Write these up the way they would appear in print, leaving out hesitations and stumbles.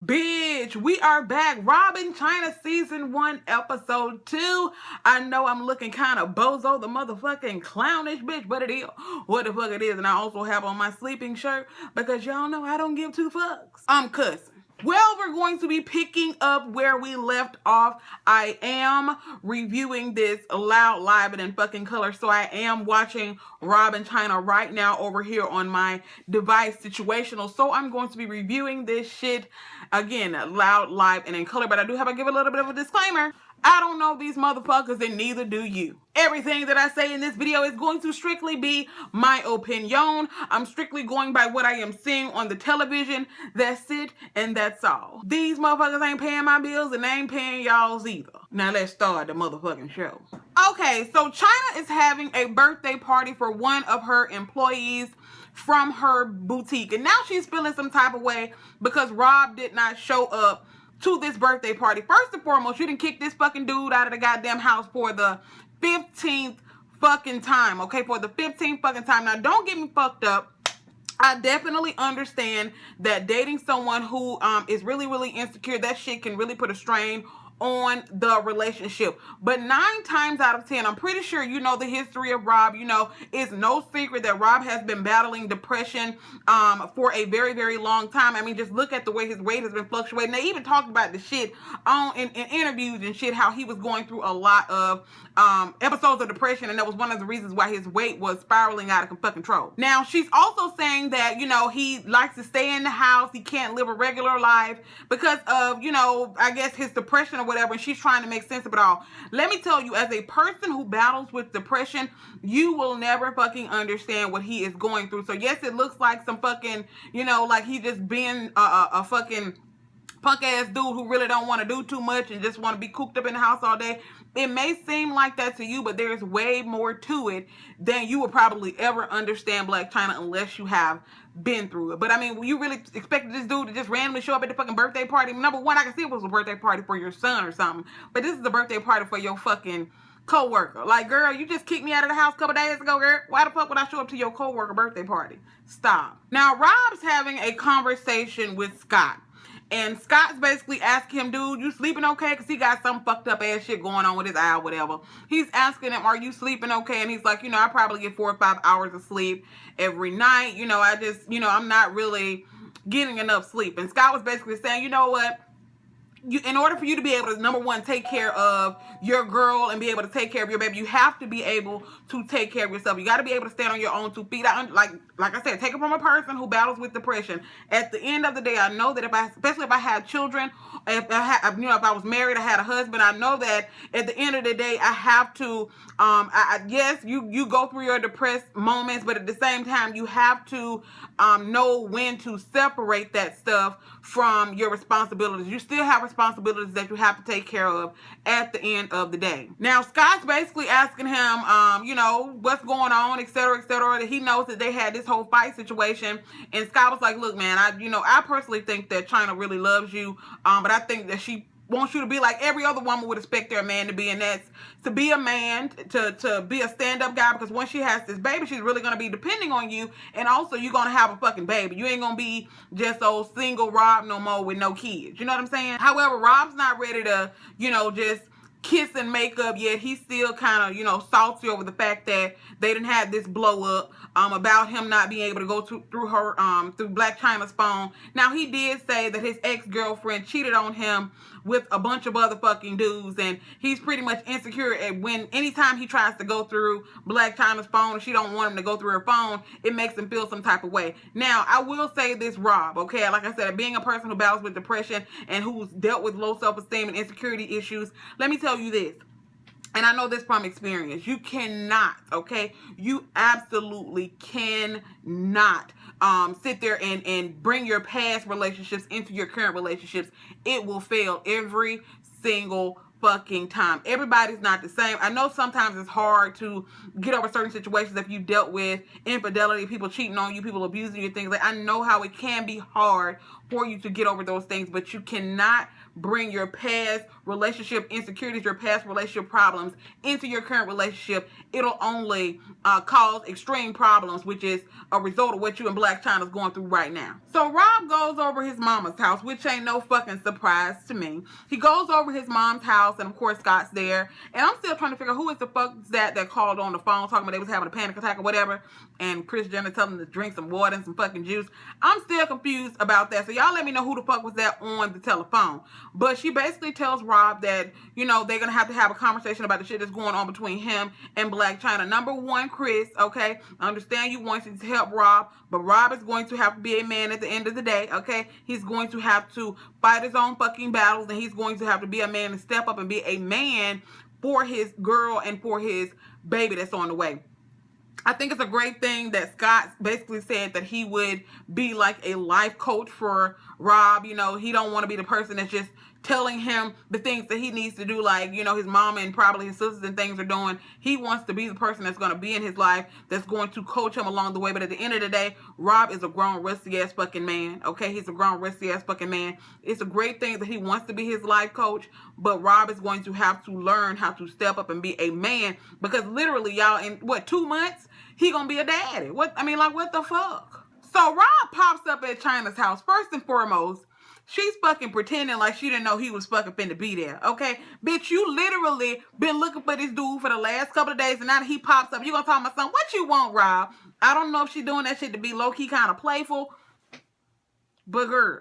Bitch, we are back. Rob and Chyna season 1 episode 2. I know I'm looking kind of bozo the motherfucking clownish bitch, but it is what the fuck it is. And I also have on my sleeping shirt because y'all know I don't give two fucks. I'm cussing. Well, we're going to be picking up where we left off. I am reviewing this loud, live, and in fucking color. So I am watching Rob and Chyna right now over here on my device situational. So I'm going to be reviewing this shit again, loud, live, and in color. But I do have to give a little bit of a disclaimer. I don't know these motherfuckers and neither do you. Everything that I say in this video is going to strictly be my opinion. I'm strictly going by what I am seeing on the television. That's it, and that's all. These motherfuckers ain't paying my bills and they ain't paying y'all's either. Now let's start the motherfucking show. Okay, so Chyna is having a birthday party for one of her employees from her boutique. And now she's feeling some type of way because Rob did not show up to this birthday party. First and foremost, you didn't kick this fucking dude out of the goddamn house for the 15th fucking time, okay? For the 15th fucking time. Now, don't get me fucked up. I definitely understand that dating someone who is really, really insecure, that shit can really put a strain on the relationship. But 9 times out of 10, I'm pretty sure you know the history of Rob. You know, it's no secret that Rob has been battling depression for a very, very long time. I mean, just look at the way his weight has been fluctuating. They even talked about the shit in interviews and shit, how he was going through a lot of episodes of depression, and that was one of the reasons why his weight was spiraling out of fucking control. Now, she's also saying that, you know, he likes to stay in the house. He can't live a regular life because of, you know, I guess his depression or whatever, and she's trying to make sense of it all. Let me tell you, as a person who battles with depression, you will never fucking understand what he is going through. So yes, it looks like some fucking, you know, like he just being a fucking punk ass dude who really don't want to do too much and just want to be cooped up in the house all day. It may seem like that to you, but there's way more to it than you would probably ever understand, Black Chyna, unless you have been through it. But I mean, you really expected this dude to just randomly show up at the fucking birthday party? Number one, I can see it was a birthday party for your son or something, but this is a birthday party for your fucking co-worker. Like, girl, you just kicked me out of the house a couple days ago, girl. Why the fuck would I show up to your co-worker birthday party? Stop. Now, Rob's having a conversation with Scott. And Scott's basically asking him, dude, you sleeping okay? Because he got some fucked up ass shit going on with his eye or whatever. He's asking him, are you sleeping okay? And he's like, you know, I probably get 4 or 5 hours of sleep every night. You know, I just, you know, I'm not really getting enough sleep. And Scott was basically saying, you know what? In order for you to be able to, number one, take care of your girl and be able to take care of your baby, you have to be able to take care of yourself. You got to be able to stand on your own 2 feet. Like I said, take it from a person who battles with depression. At the end of the day, I know that especially if I had children, if I was married, I had a husband, I know that at the end of the day, I have to, yes, you go through your depressed moments, but at the same time, you have to know when to separate that stuff from your responsibilities. You still have responsibilities that you have to take care of at the end of the day. Now, Scott's basically asking him, you know, what's going on, etc., etc. He knows that they had this whole fight situation, and Scott was like, look, man, I personally think that Chyna really loves you, but I think that she wants you to be like every other woman would expect their man to be, and that's to be a man, to be a stand-up guy, because once she has this baby, she's really going to be depending on you, and also you're going to have a fucking baby. You ain't going to be just old single Rob no more with no kids. You know what I'm saying? However, Rob's not ready to, you know, just kiss and make up yet. He's still kind of, you know, salty over the fact that they didn't have this blow up about him not being able to go through Black Chyna's phone. Now, he did say that his ex-girlfriend cheated on him with a bunch of other fucking dudes, and he's pretty much insecure. And anytime he tries to go through Black Chyna's phone and she don't want him to go through her phone, it makes him feel some type of way. Now, I will say this, Rob, okay, like I said, being a person who battles with depression and who's dealt with low self-esteem and insecurity issues, let me tell you this, and I know this from experience, you cannot, okay, you absolutely cannot sit there and bring your past relationships into your current relationships. It will fail every single fucking time. Everybody's not the same. I know sometimes it's hard to get over certain situations if you dealt with infidelity, people cheating on you, people abusing you, things like. I know how it can be hard for you to get over those things, but you cannot bring your past relationship insecurities, your past relationship problems into your current relationship. It'll only cause extreme problems, which is a result of what you and Blac Chyna's going through right now. So Rob goes over his mama's house, which ain't no fucking surprise to me. He goes over his mom's house, and of course Scott's there. And I'm still trying to figure out who is the fuck that called on the phone talking about they was having a panic attack or whatever, and Kris Jenner telling them to drink some water and some fucking juice. I'm still confused about that. So y'all let me know who the fuck was that on the telephone. But she basically tells Rob that, you know, they're going to have a conversation about the shit that's going on between him and Blac Chyna. Number one, Kris, okay, I understand you want to help Rob, but Rob is going to have to be a man at the end of the day, okay? He's going to have to fight his own fucking battles, and he's going to have to be a man and step up and be a man for his girl and for his baby that's on the way. I think it's a great thing that Scott basically said that he would be like a life coach for Rob. You know, he don't want to be the person that's just telling him the things that he needs to do, like, you know, his mama and probably his sisters and things are doing. He wants to be the person that's going to be in his life, that's going to coach him along the way. But at the end of the day, Rob is a grown, rusty-ass fucking man, okay? He's a grown, rusty-ass fucking man. It's a great thing that he wants to be his life coach, but Rob is going to have to learn how to step up and be a man, because literally, y'all, in, 2 months, he gonna be a daddy. What the fuck? So Rob pops up at Chyna's house. First and foremost, she's fucking pretending like she didn't know he was fucking finna be there, okay? Bitch, you literally been looking for this dude for the last couple of days, and now that he pops up, you gonna tell my son, what you want, Rob? I don't know if she doing that shit to be low-key kind of playful, but girl.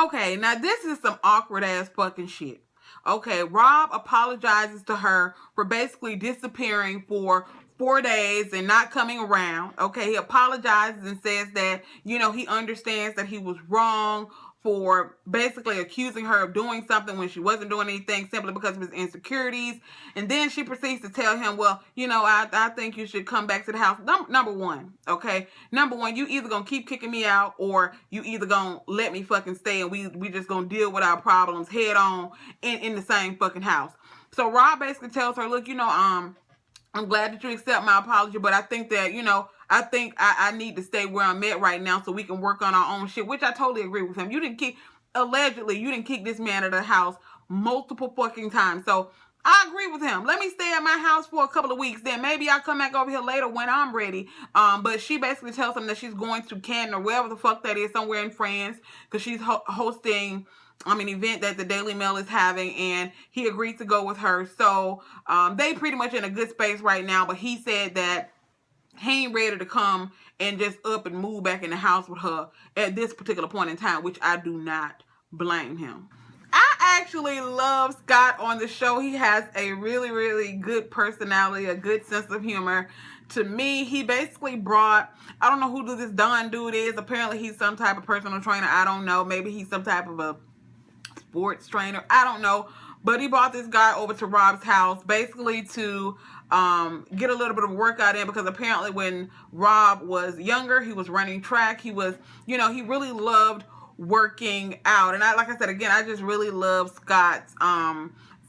Okay, now this is some awkward-ass fucking shit. Okay, Rob apologizes to her for basically disappearing for 4 days and not coming around. Okay, he apologizes and says that, you know, he understands that he was wrong for basically accusing her of doing something when she wasn't doing anything, simply because of his insecurities. And then she proceeds to tell him, well, you know, I think you should come back to the house. Number one, okay? Number one, you either gonna keep kicking me out, or you either gonna let me fucking stay, and we just gonna deal with our problems head on in the same fucking house. So Rob basically tells her, look, you know, I'm glad that you accept my apology, but I think that, you know, I need to stay where I'm at right now so we can work on our own shit, which I totally agree with him. Allegedly, you didn't kick this man out of the house multiple fucking times. So I agree with him. Let me stay at my house for a couple of weeks. Then maybe I'll come back over here later when I'm ready. But she basically tells him that she's going to Cannes or wherever the fuck that is, somewhere in France, because she's hosting an event that the Daily Mail is having, and he agreed to go with her. So they pretty much in a good space right now, but he said that he ain't ready to come and just up and move back in the house with her at this particular point in time, which I do not blame him. I actually love Scott on the show. He has a really, really good personality, a good sense of humor. To me, he basically brought, I don't know who this Don dude is. Apparently, he's some type of personal trainer. I don't know. Maybe he's some type of a sports trainer. I don't know. But he brought this guy over to Rob's house basically to get a little bit of workout in, because apparently when Rob was younger, he was running track. He was, you know, he really loved working out. And like I said, again, I just really love Scott's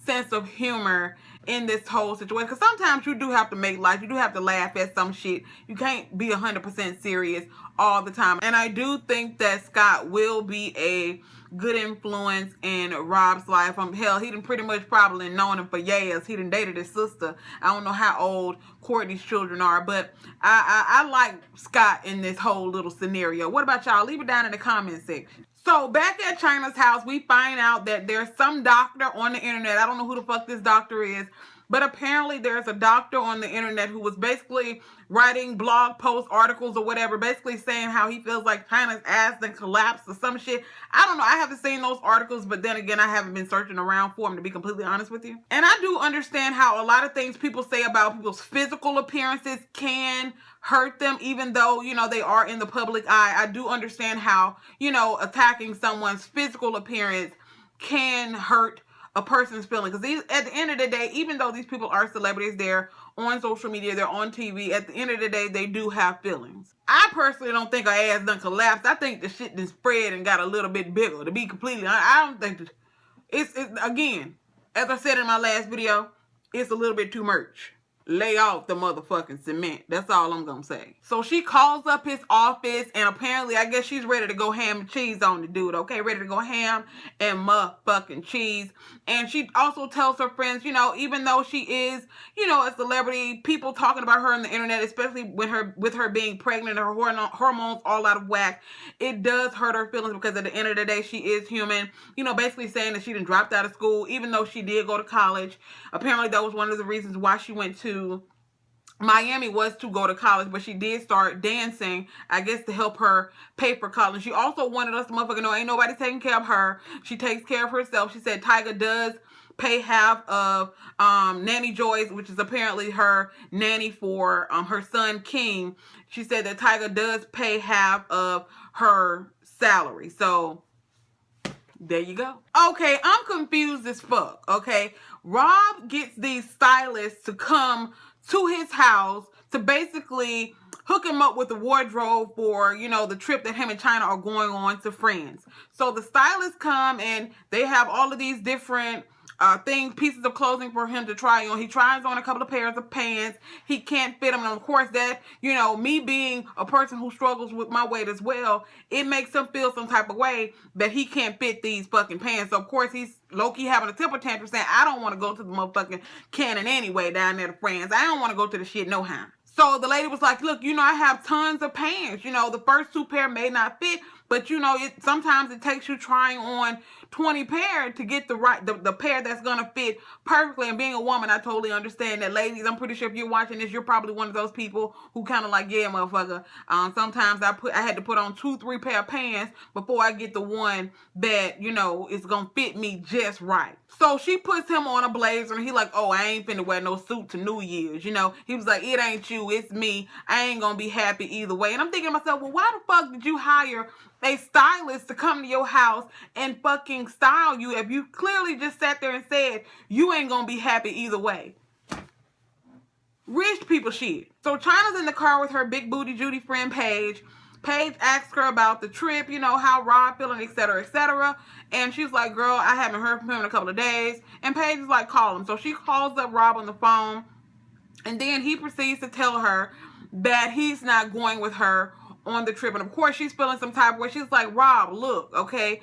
sense of humor in this whole situation. Because sometimes you do have to make light. You do have to laugh at some shit. You can't be 100% serious all the time. And I do think that Scott will be a good influence in Rob's life. Hell, he done pretty much probably known him for years. He done dated his sister. I don't know how old Courtney's children are, but I like Scott in this whole little scenario. What about y'all? Leave it down in the comment section. So back at Chyna's house, we find out that there's some doctor on the internet. I don't know who the fuck this doctor is, but apparently there's a doctor on the internet who was basically writing blog posts, articles, or whatever, basically saying how he feels like Chyna's ass then collapsed or some shit. I don't know. I haven't seen those articles, but then again, I haven't been searching around for them, to be completely honest with you. And I do understand how a lot of things people say about people's physical appearances can hurt them, even though, you know, they are in the public eye. I do understand how, you know, attacking someone's physical appearance can hurt a person's feeling, because at the end of the day, even though these people are celebrities, they're on social media, they're on TV, at the end of the day, they do have feelings. I personally don't think her ass done collapsed. I think the shit done spread and got a little bit bigger, to be completely honest. I don't think it's again, as I said in my last video, it's a little bit too much. Lay off the motherfucking cement. That's all I'm gonna say. So she calls up his office, and apparently, I guess she's ready to go ham and cheese on the dude, okay? Ready to go ham and motherfucking cheese. And she also tells her friends, you know, even though she is, you know, a celebrity, people talking about her on the internet, especially with her being pregnant, her hormones all out of whack, it does hurt her feelings because at the end of the day, she is human. You know, basically saying that she done dropped out of school, even though she did go to college. Apparently, that was one of the reasons why she went to Miami, was to go to college, but she did start dancing, I guess, to help her pay for college. She also wanted us to motherfucking know ain't nobody taking care of her. She takes care of herself. She said Tyga does pay half of Nanny Joy's, which is apparently her nanny for her son King. She said that Tyga does pay half of her salary. So there you go. Okay, I'm confused as fuck, okay? Rob gets these stylists to come to his house to basically hook him up with a wardrobe for, you know, the trip that him and Chyna are going on to France. So the stylists come and they have all of these different pieces of clothing for him to try on. He tries on a couple of pairs of pants. He can't fit them. And of course that, you know, me being a person who struggles with my weight as well, it makes him feel some type of way that he can't fit these fucking pants. So of course he's low-key having a temper tantrum saying, I don't want to go to the motherfucking cannon anyway down there to France. I don't want to go to the shit no how. So the lady was like, look, you know, I have tons of pants. You know, the first 2 pair may not fit, but you know, sometimes it takes you trying on 20 pair to get the pair that's gonna fit perfectly. And being a woman, I totally understand that. Ladies, I'm pretty sure if you're watching this, you're probably one of those people who kind of like, yeah, motherfucker. Sometimes I had to put on 2-3 pair of pants before I get the one that, you know, is gonna fit me just right. So she puts him on a blazer and he like, oh, I ain't finna wear no suit to New Year's. You know, he was like, it ain't you, it's me. I ain't gonna be happy either way. And I'm thinking to myself, well, why the fuck did you hire a stylist to come to your house and fucking style you if you clearly just sat there and said you ain't gonna be happy either way? Rich people shit. So Chyna's in the car with her big booty Judy friend Paige. Paige asks her about the trip, you know, how Rob feeling, etc., etc. And she's like, girl, I haven't heard from him in a couple of days. And Paige is like, call him. So she calls up Rob on the phone. And then he proceeds to tell her that he's not going with her on the trip. And of course, she's feeling some type of way. She's like, Rob, look, okay,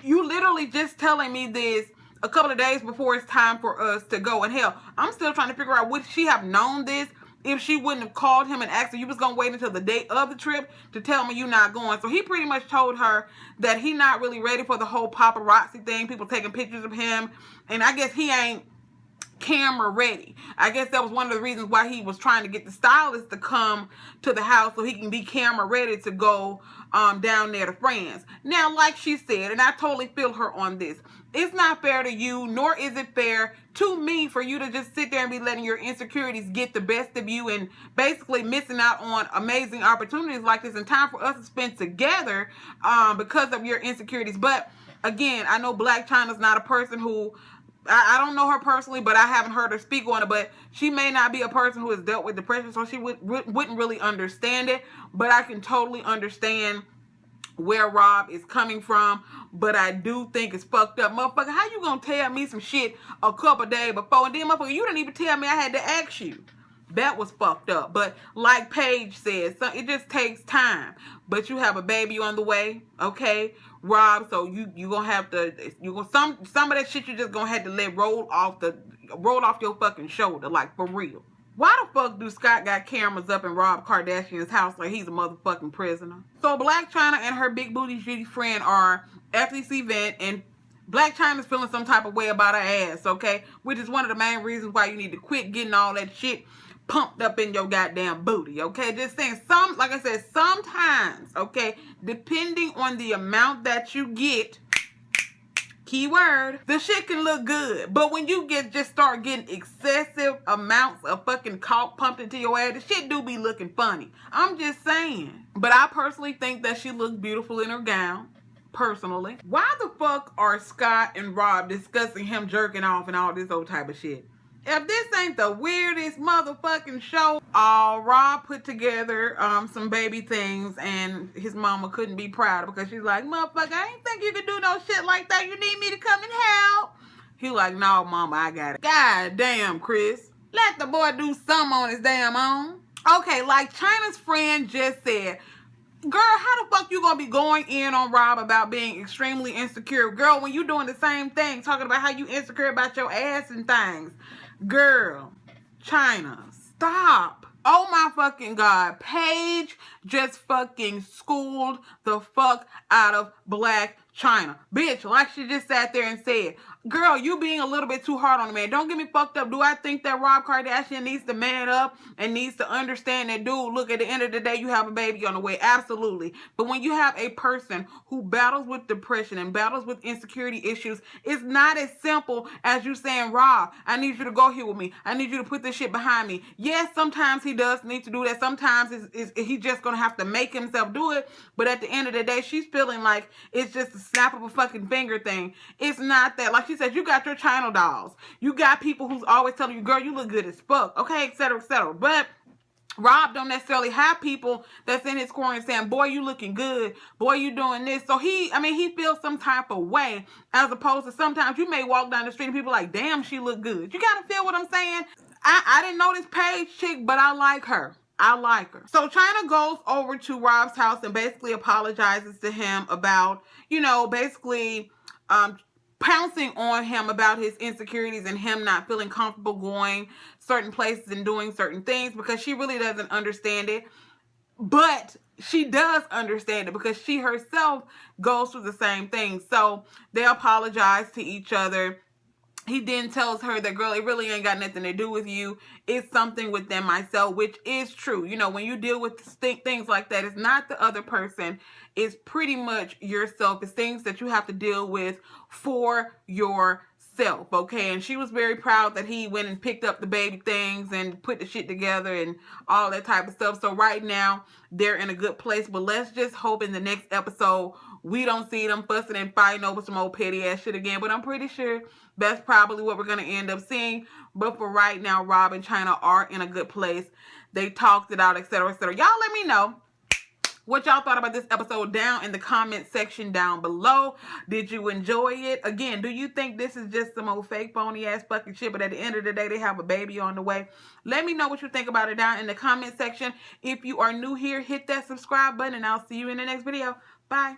you literally just telling me this a couple of days before it's time for us to go. And hell, I'm still trying to figure out, would she have known this if she wouldn't have called him and asked her, you was going to wait until the day of the trip to tell me you're not going? So he pretty much told her that he not really ready for the whole paparazzi thing, people taking pictures of him. And I guess he ain't camera ready. I guess that was one of the reasons why he was trying to get the stylist to come to the house so he can be camera ready to go down there to France. Now, like she said, and I totally feel her on this, it's not fair to you, nor is it fair to me for you to just sit there and be letting your insecurities get the best of you and basically missing out on amazing opportunities like this and time for us to spend together because of your insecurities. But again, I know Blac Chyna's not a person who, I don't know her personally, but I haven't heard her speak on it. But she may not be a person who has dealt with depression, so she wouldn't really understand it. But I can totally understand where Rob is coming from. But I do think it's fucked up. Motherfucker, how you gonna tell me some shit a couple days before? And then, motherfucker, you didn't even tell me I had to ask you. That was fucked up. But like Paige said, so it just takes time. But you have a baby on the way, okay, Rob? So you gonna have to, some of that shit you just gonna have to let roll off your fucking shoulder, like for real. Why the fuck do Scott got cameras up in Rob Kardashian's house like he's a motherfucking prisoner? So Blac Chyna and her big booty shitty friend are at this event, and Blac Chyna's feeling some type of way about her ass, okay? Which is one of the main reasons why you need to quit getting all that shit pumped up in your goddamn booty, okay? Just saying, like I said, sometimes, okay, depending on the amount that you get, keyword, the shit can look good. But when you just start getting excessive amounts of fucking cock pumped into your ass, the shit do be looking funny. I'm just saying. But I personally think that she looks beautiful in her gown. Personally. Why the fuck are Scott and Rob discussing him jerking off and all this old type of shit? If this ain't the weirdest motherfucking show, Rob put together some baby things, and his mama couldn't be prouder because she's like, motherfucker, I ain't think you could do no shit like that. You need me to come and help. He like, no, mama, I got it. God damn, Chris. Let the boy do something on his damn own. Okay, like Chyna's friend just said, girl, how the fuck you gonna be going in on Rob about being extremely insecure? Girl, when you doing the same thing, talking about how you insecure about your ass and things. Girl, Chyna, stop. Oh my fucking God. Paige just fucking schooled the fuck out of Black Chyna. Bitch, like she just sat there and said, girl, you being a little bit too hard on the man. Don't get me fucked up. Do I think that Rob Kardashian needs to man up and needs to understand that, dude, look, at the end of the day, you have a baby on the way. Absolutely. But when you have a person who battles with depression and battles with insecurity issues, it's not as simple as you saying, Rob, I need you to go here with me. I need you to put this shit behind me. Yes, sometimes he does need to do that. Sometimes he's just going to have to make himself do it. But at the end of the day, she's feeling like it's just a snap of a fucking finger thing. It's not that. Like she said, you got your Chyna dolls. You got people who's always telling you, girl, you look good as fuck. Okay, etc., etc. But Rob don't necessarily have people that's in his corner saying, boy, you looking good. Boy, you doing this. So he feels some type of way, as opposed to sometimes you may walk down the street and people like, damn, she look good. You gotta feel what I'm saying? I didn't know this Paige chick, but I like her. I like her. So Chyna goes over to Rob's house and basically apologizes to him about, basically pouncing on him about his insecurities and him not feeling comfortable going certain places and doing certain things, because she really doesn't understand it. But she does understand it because she herself goes through the same thing. So they apologize to each other. He then tells her that, girl, it really ain't got nothing to do with you. It's something within myself, which is true. When you deal with things like that, it's not the other person. It's pretty much yourself. It's things that you have to deal with for yourself, okay? And she was very proud that he went and picked up the baby things and put the shit together and all that type of stuff. So right now, they're in a good place. But let's just hope in the next episode, we don't see them fussing and fighting over some old petty ass shit again. But I'm pretty sure that's probably what we're going to end up seeing. But for right now, Rob and Chyna are in a good place. They talked it out, etc., etc. Y'all let me know what y'all thought about this episode down in the comment section down below. Did you enjoy it? Again, do you think this is just some old fake phony ass fucking shit, but at the end of the day, they have a baby on the way? Let me know what you think about it down in the comment section. If you are new here, hit that subscribe button, and I'll see you in the next video. Bye.